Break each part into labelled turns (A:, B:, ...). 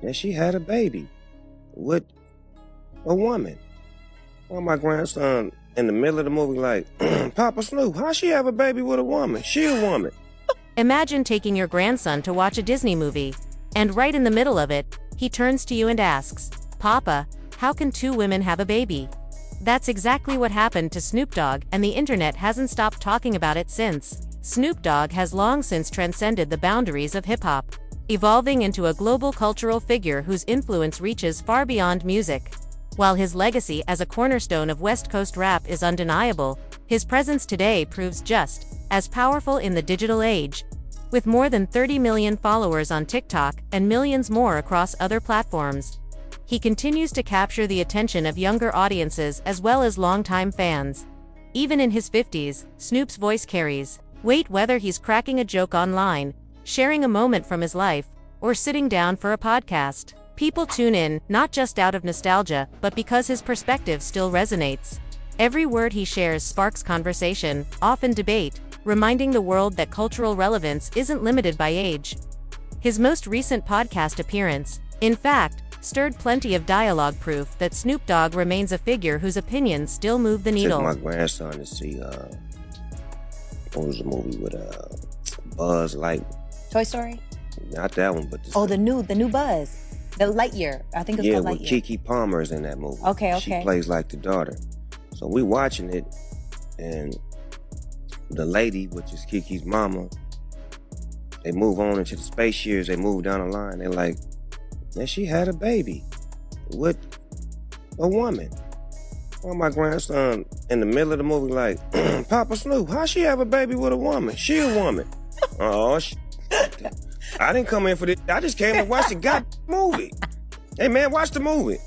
A: that she had a baby with a woman. Well, my grandson in the middle of the movie like, Papa Snoop, how she have a baby with a woman? She a woman.
B: Imagine taking your grandson to watch a Disney movie, and right in the middle of it, he turns to you and asks, Papa, how can two women have a baby? That's exactly what happened to Snoop Dogg, and the internet hasn't stopped talking about it since. Snoop Dogg has long since transcended the boundaries of hip-hop, evolving into a global cultural figure whose influence reaches far beyond music. While his legacy as a cornerstone of West Coast rap is undeniable, his presence today proves just as powerful in the digital age. With more than 30 million followers on TikTok and millions more across other platforms, he continues to capture the attention of younger audiences as well as longtime fans. Even in his 50s, Snoop's voice carries weight whether he's cracking a joke online, sharing a moment from his life, or sitting down for a podcast. People tune in, not just out of nostalgia, but because his perspective still resonates. Every word he shares sparks conversation, often debate, reminding the world that cultural relevance isn't limited by age. His most recent podcast appearance, in fact, stirred plenty of dialogue proof that Snoop Dogg remains a figure whose opinions still move the needle.
A: Took my grandson to see, what was the movie with Buzz Light?
C: Toy Story?
A: Not that one, but
C: the new Buzz. The Lightyear. I think it's called Lightyear.
A: Yeah, with Keke Palmer is in that movie.
C: Okay.
A: She plays like the daughter. So we watching it, and the lady, which is Kiki's mama, they move on into the space years, they move down the line, they're like, man, she had a baby with a woman. Well, my grandson in the middle of the movie like, Papa Snoop, how she have a baby with a woman? She a woman. Oh, I didn't come in for this. I just came to watch the goddamn movie. Hey, man, watch the movie.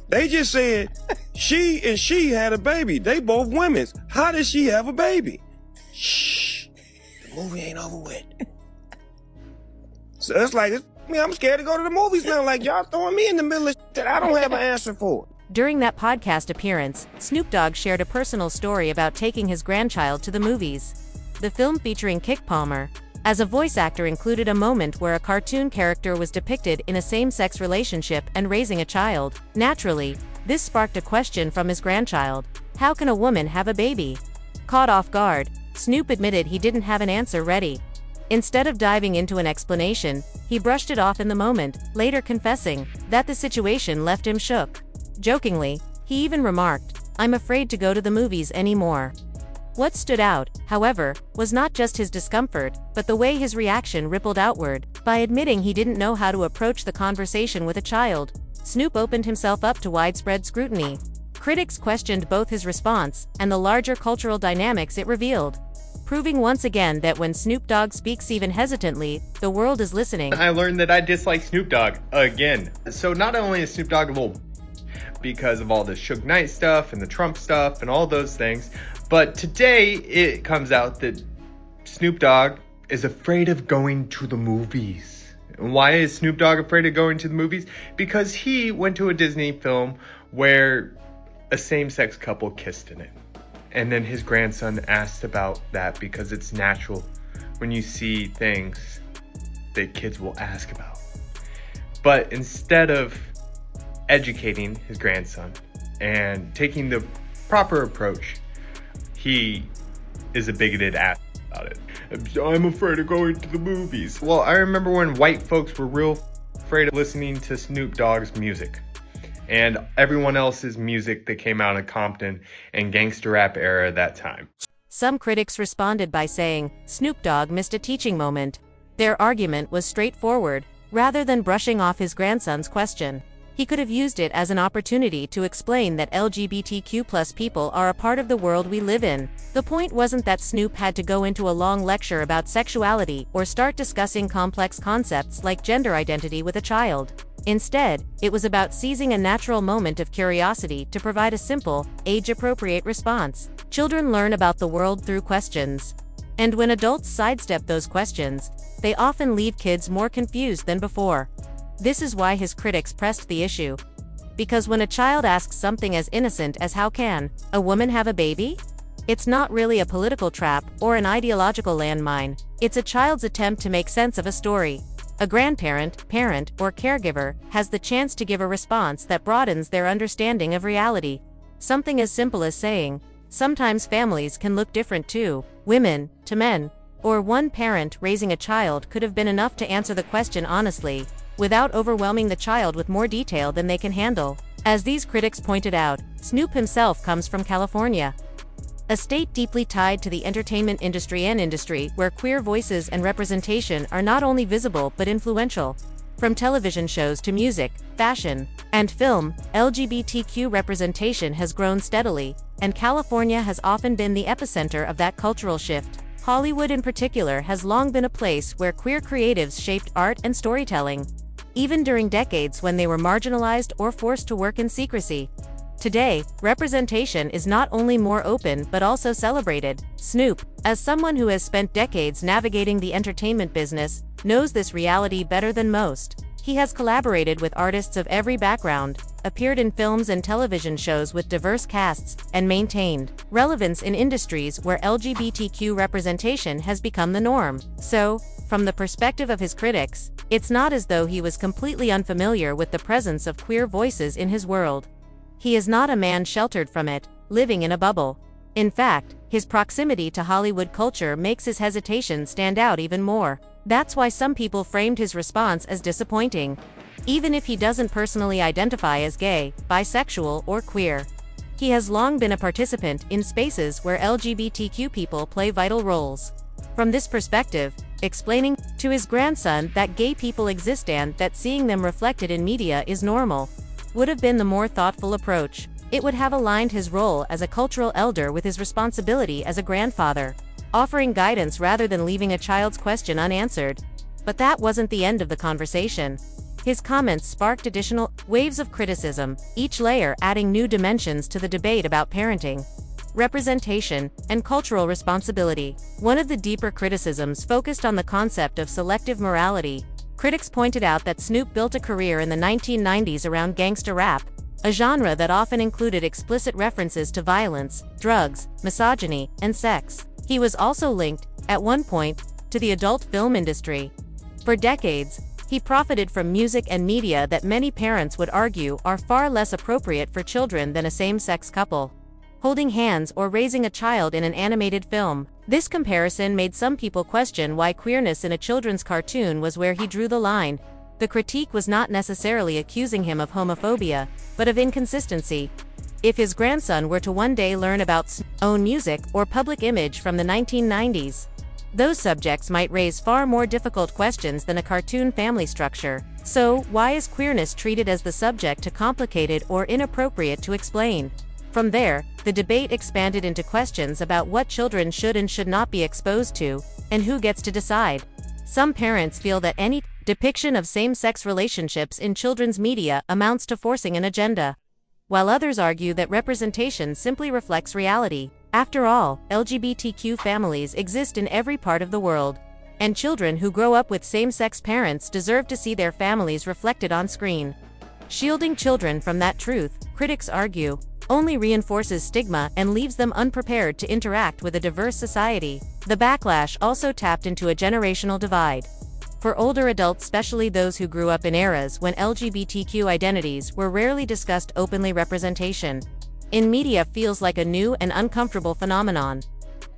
A: They just said she had a baby. They both women's. How did she have a baby? Shh. The movie ain't over with. So it's like, I'm scared to go to the movies now. Like, y'all throwing me in the middle of shit that I don't have an answer for.
B: During that podcast appearance, Snoop Dogg shared a personal story about taking his grandchild to the movies. The film featuring Keke Palmer as a voice actor included a moment where a cartoon character was depicted in a same-sex relationship and raising a child. Naturally, this sparked a question from his grandchild. How can a woman have a baby? Caught off guard, Snoop admitted he didn't have an answer ready. Instead of diving into an explanation, he brushed it off in the moment, later confessing that the situation left him shook. Jokingly, he even remarked, "I'm afraid to go to the movies anymore." What stood out, however, was not just his discomfort, but the way his reaction rippled outward. By admitting he didn't know how to approach the conversation with a child, Snoop opened himself up to widespread scrutiny. Critics questioned both his response and the larger cultural dynamics it revealed, proving once again that when Snoop Dogg speaks even hesitantly, the world is listening.
D: I learned that I dislike Snoop Dogg again. So not only is Snoop Dogg a little because of all the Suge Knight stuff and the Trump stuff and all those things, but today it comes out that Snoop Dogg is afraid of going to the movies. And why is Snoop Dogg afraid of going to the movies? Because he went to a Disney film where a same-sex couple kissed in it. And then his grandson asked about that because it's natural when you see things that kids will ask about. But instead of educating his grandson and taking the proper approach, he is a bigoted ass about it. I'm afraid of going to the movies. Well, I remember when white folks were real afraid of listening to Snoop Dogg's music and everyone else's music that came out of Compton and gangster rap era at that time.
B: Some critics responded by saying, Snoop Dogg missed a teaching moment. Their argument was straightforward. Rather than brushing off his grandson's question, he could have used it as an opportunity to explain that LGBTQ+ people are a part of the world we live in. The point wasn't that Snoop had to go into a long lecture about sexuality or start discussing complex concepts like gender identity with a child. Instead, it was about seizing a natural moment of curiosity to provide a simple, age-appropriate response. Children learn about the world through questions. And when adults sidestep those questions, they often leave kids more confused than before. This is why his critics pressed the issue. Because when a child asks something as innocent as how can a woman have a baby? It's not really a political trap or an ideological landmine. It's a child's attempt to make sense of a story. A grandparent, parent, or caregiver has the chance to give a response that broadens their understanding of reality. Something as simple as saying, "Sometimes families can look different too, women to men," or "One parent raising a child" could have been enough to answer the question honestly, without overwhelming the child with more detail than they can handle. As these critics pointed out, Snoop himself comes from California, a state deeply tied to the entertainment industry where queer voices and representation are not only visible but influential. From television shows to music, fashion, and film, LGBTQ representation has grown steadily, and California has often been the epicenter of that cultural shift. Hollywood in particular has long been a place where queer creatives shaped art and storytelling, even during decades when they were marginalized or forced to work in secrecy. Today, representation is not only more open but also celebrated. Snoop, as someone who has spent decades navigating the entertainment business, knows this reality better than most. He has collaborated with artists of every background, appeared in films and television shows with diverse casts, and maintained relevance in industries where LGBTQ representation has become the norm. So, from the perspective of his critics, it's not as though he was completely unfamiliar with the presence of queer voices in his world. He is not a man sheltered from it, living in a bubble. In fact, his proximity to Hollywood culture makes his hesitation stand out even more. That's why some people framed his response as disappointing. Even if he doesn't personally identify as gay, bisexual, or queer, he has long been a participant in spaces where LGBTQ people play vital roles. From this perspective, explaining to his grandson that gay people exist and that seeing them reflected in media is normal would have been the more thoughtful approach. It would have aligned his role as a cultural elder with his responsibility as a grandfather, offering guidance rather than leaving a child's question unanswered. But that wasn't the end of the conversation. His comments sparked additional waves of criticism, each layer adding new dimensions to the debate about parenting, representation, and cultural responsibility. One of the deeper criticisms focused on the concept of selective morality. Critics pointed out that Snoop built a career in the 1990s around gangsta rap, a genre that often included explicit references to violence, drugs, misogyny, and sex. He was also linked, at one point, to the adult film industry. For decades, he profited from music and media that many parents would argue are far less appropriate for children than a same-sex couple holding hands or raising a child in an animated film. This comparison made some people question why queerness in a children's cartoon was where he drew the line. The critique was not necessarily accusing him of homophobia, but of inconsistency. If his grandson were to one day learn about Snoop's own music or public image from the 1990s, those subjects might raise far more difficult questions than a cartoon family structure. So, why is queerness treated as the subject too complicated or inappropriate to explain? From there, the debate expanded into questions about what children should and should not be exposed to, and who gets to decide. Some parents feel that any depiction of same-sex relationships in children's media amounts to forcing an agenda, while others argue that representation simply reflects reality. After all, LGBTQ families exist in every part of the world, and children who grow up with same-sex parents deserve to see their families reflected on screen. Shielding children from that truth, critics argue, only reinforces stigma and leaves them unprepared to interact with a diverse society. The backlash also tapped into a generational divide. For older adults, especially those who grew up in eras when LGBTQ identities were rarely discussed openly, representation in media feels like a new and uncomfortable phenomenon.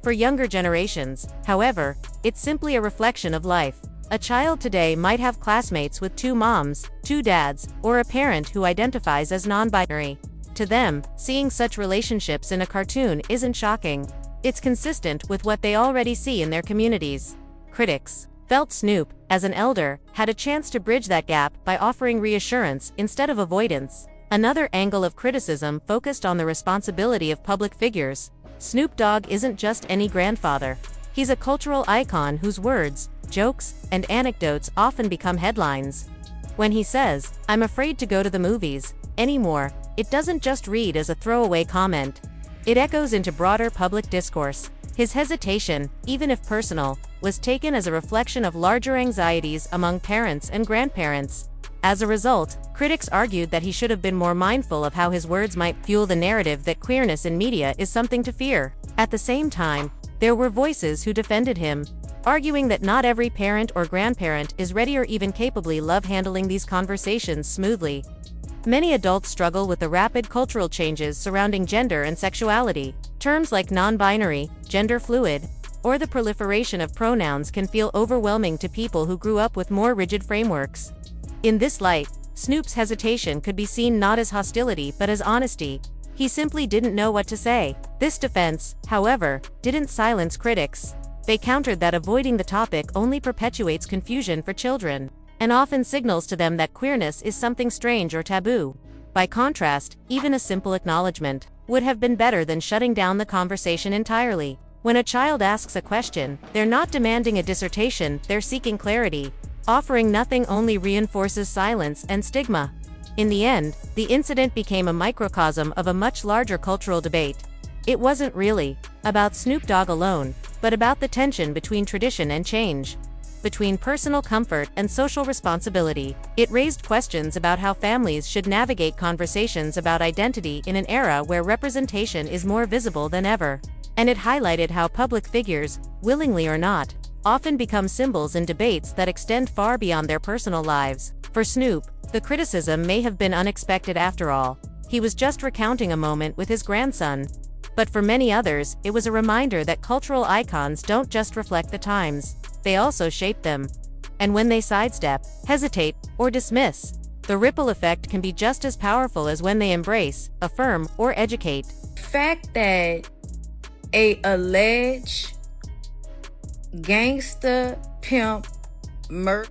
B: For younger generations, however, it's simply a reflection of life. A child today might have classmates with two moms, two dads, or a parent who identifies as non-binary. To them, seeing such relationships in a cartoon isn't shocking. It's consistent with what they already see in their communities. Critics felt Snoop, as an elder, had a chance to bridge that gap by offering reassurance instead of avoidance. Another angle of criticism focused on the responsibility of public figures. Snoop Dogg isn't just any grandfather. He's a cultural icon whose words, jokes, and anecdotes often become headlines. When he says, "I'm afraid to go to the movies anymore," it doesn't just read as a throwaway comment. It echoes into broader public discourse. His hesitation, even if personal, was taken as a reflection of larger anxieties among parents and grandparents. As a result, critics argued that he should have been more mindful of how his words might fuel the narrative that queerness in media is something to fear. At the same time, there were voices who defended him, arguing that not every parent or grandparent is ready or even capably love handling these conversations smoothly. Many adults struggle with the rapid cultural changes surrounding gender and sexuality. Terms like non-binary, gender fluid, or the proliferation of pronouns can feel overwhelming to people who grew up with more rigid frameworks. In this light, Snoop's hesitation could be seen not as hostility but as honesty. He simply didn't know what to say. This defense, however, didn't silence critics. They countered that avoiding the topic only perpetuates confusion for children, and often signals to them that queerness is something strange or taboo. By contrast, even a simple acknowledgement would have been better than shutting down the conversation entirely. When a child asks a question, they're not demanding a dissertation, they're seeking clarity. Offering nothing only reinforces silence and stigma. In the end, the incident became a microcosm of a much larger cultural debate. It wasn't really about Snoop Dogg alone, but about the tension between tradition and change, between personal comfort and social responsibility. It raised questions about how families should navigate conversations about identity in an era where representation is more visible than ever. And it highlighted how public figures, willingly or not, often become symbols in debates that extend far beyond their personal lives. For Snoop, the criticism may have been unexpected after all. He was just recounting a moment with his grandson. But for many others, it was a reminder that cultural icons don't just reflect the times, they also shape them. And when they sidestep, hesitate, or dismiss, the ripple effect can be just as powerful as when they embrace, affirm, or educate.
E: The fact that a alleged gangster, pimp, murder,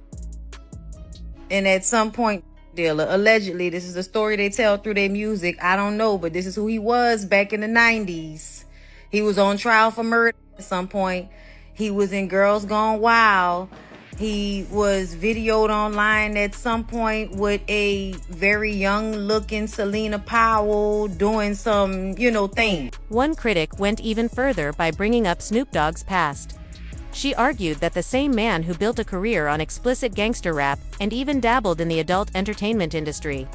E: and at some point dealer, allegedly, this is a story they tell through their music, I don't know, but this is who he was back in the 90s. He was on trial for murder at some point. He was in Girls Gone Wild. He was videoed online at some point with a very young looking Selena Powell doing some, thing.
B: One critic went even further by bringing up Snoop Dogg's past. She argued that the same man who built a career on explicit gangster rap and even dabbled in the adult entertainment industry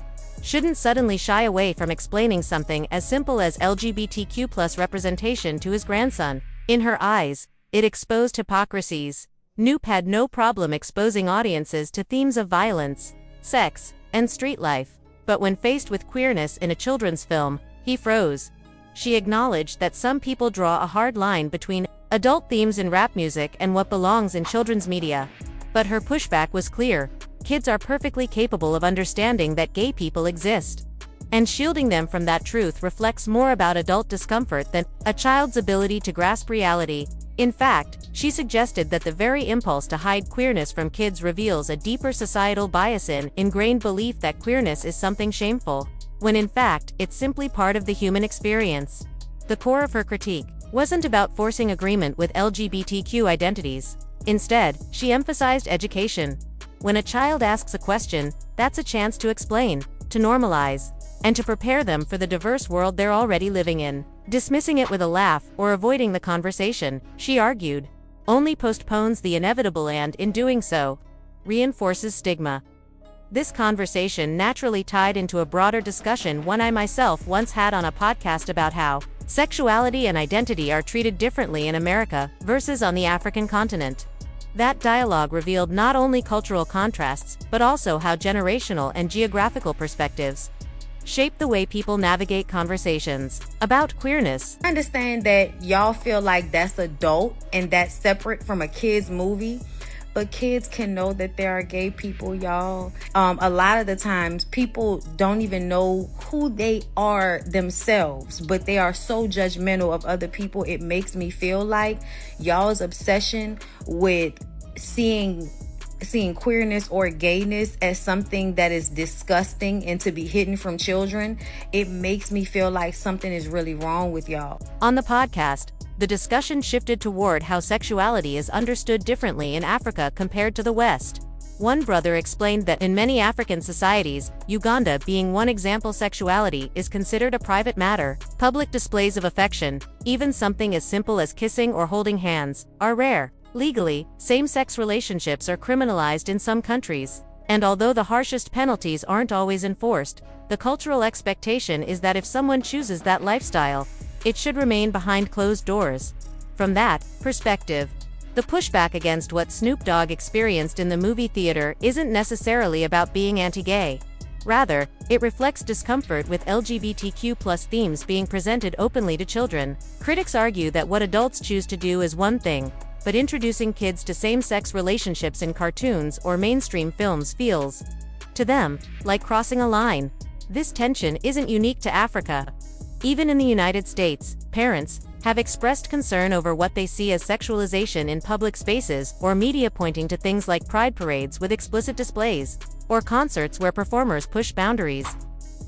B: shouldn't suddenly shy away from explaining something as simple as LGBTQ+ representation to his grandson. In her eyes, it exposed hypocrisies. Snoop had no problem exposing audiences to themes of violence, sex, and street life. But when faced with queerness in a children's film, he froze. She acknowledged that some people draw a hard line between adult themes in rap music and what belongs in children's media. But her pushback was clear. Kids are perfectly capable of understanding that gay people exist. And shielding them from that truth reflects more about adult discomfort than a child's ability to grasp reality. In fact, she suggested that the very impulse to hide queerness from kids reveals a deeper societal bias in ingrained belief that queerness is something shameful, when in fact, it's simply part of the human experience. The core of her critique wasn't about forcing agreement with LGBTQ identities. Instead, she emphasized education. When a child asks a question, that's a chance to explain, to normalize, and to prepare them for the diverse world they're already living in. Dismissing it with a laugh or avoiding the conversation, she argued, only postpones the inevitable and, in doing so, reinforces stigma. This conversation naturally tied into a broader discussion one I myself once had on a podcast about how sexuality and identity are treated differently in America versus on the African continent. That dialogue revealed not only cultural contrasts, but also how generational and geographical perspectives shape the way people navigate conversations about queerness.
E: I understand that y'all feel like that's adult and that's separate from a kid's movie, but kids can know that there are gay people, y'all. A lot of the times people don't even know who they are themselves, but they are so judgmental of other people. It makes me feel like y'all's obsession with seeing queerness or gayness as something that is disgusting and to be hidden from children, it makes me feel like something is really wrong with y'all.
B: On the podcast, the discussion shifted toward how sexuality is understood differently in Africa compared to the West. One brother explained that in many African societies, Uganda being one example, sexuality is considered a private matter. Public displays of affection, even something as simple as kissing or holding hands, are rare. Legally, same-sex relationships are criminalized in some countries, and although the harshest penalties aren't always enforced, the cultural expectation is that if someone chooses that lifestyle, it should remain behind closed doors. From that perspective, The pushback against what Snoop Dogg experienced in the movie theater isn't necessarily about being anti-gay. Rather, it reflects discomfort with LGBTQ+ themes being presented openly to children. Critics argue that what adults choose to do is one thing, but introducing kids to same-sex relationships in cartoons or mainstream films feels, to them, like crossing a line. This tension isn't unique to Africa. Even in the United States, parents have expressed concern over what they see as sexualization in public spaces or media pointing to things like pride parades with explicit displays, or concerts where performers push boundaries.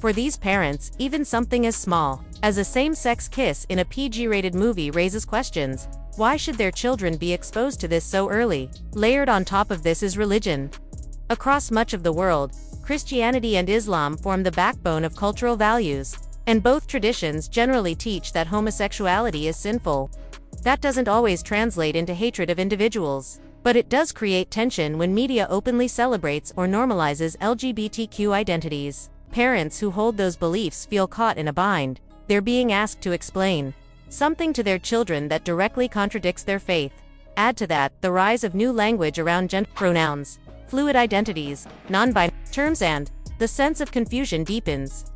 B: For these parents, even something as small as a same-sex kiss in a PG-rated movie raises questions. Why should their children be exposed to this so early? Layered on top of this is religion. Across much of the world, Christianity and Islam form the backbone of cultural values, and both traditions generally teach that homosexuality is sinful. That doesn't always translate into hatred of individuals, but it does create tension when media openly celebrates or normalizes LGBTQ identities. Parents who hold those beliefs feel caught in a bind. They're being asked to explain something to their children that directly contradicts their faith. Add to that the rise of new language around gender pronouns, fluid identities, non-binary terms, and the sense of confusion deepens.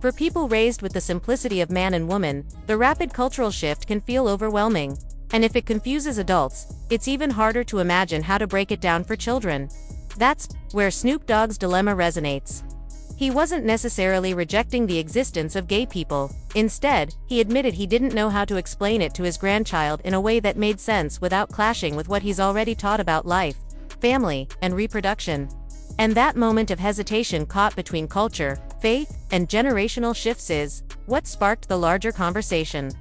B: For people raised with the simplicity of man and woman, the rapid cultural shift can feel overwhelming. And if it confuses adults, it's even harder to imagine how to break it down for children. That's where Snoop Dogg's dilemma resonates. He wasn't necessarily rejecting the existence of gay people. Instead, he admitted he didn't know how to explain it to his grandchild in a way that made sense without clashing with what he's already taught about life, family, and reproduction. And that moment of hesitation caught between culture, faith, and generational shifts is what sparked the larger conversation.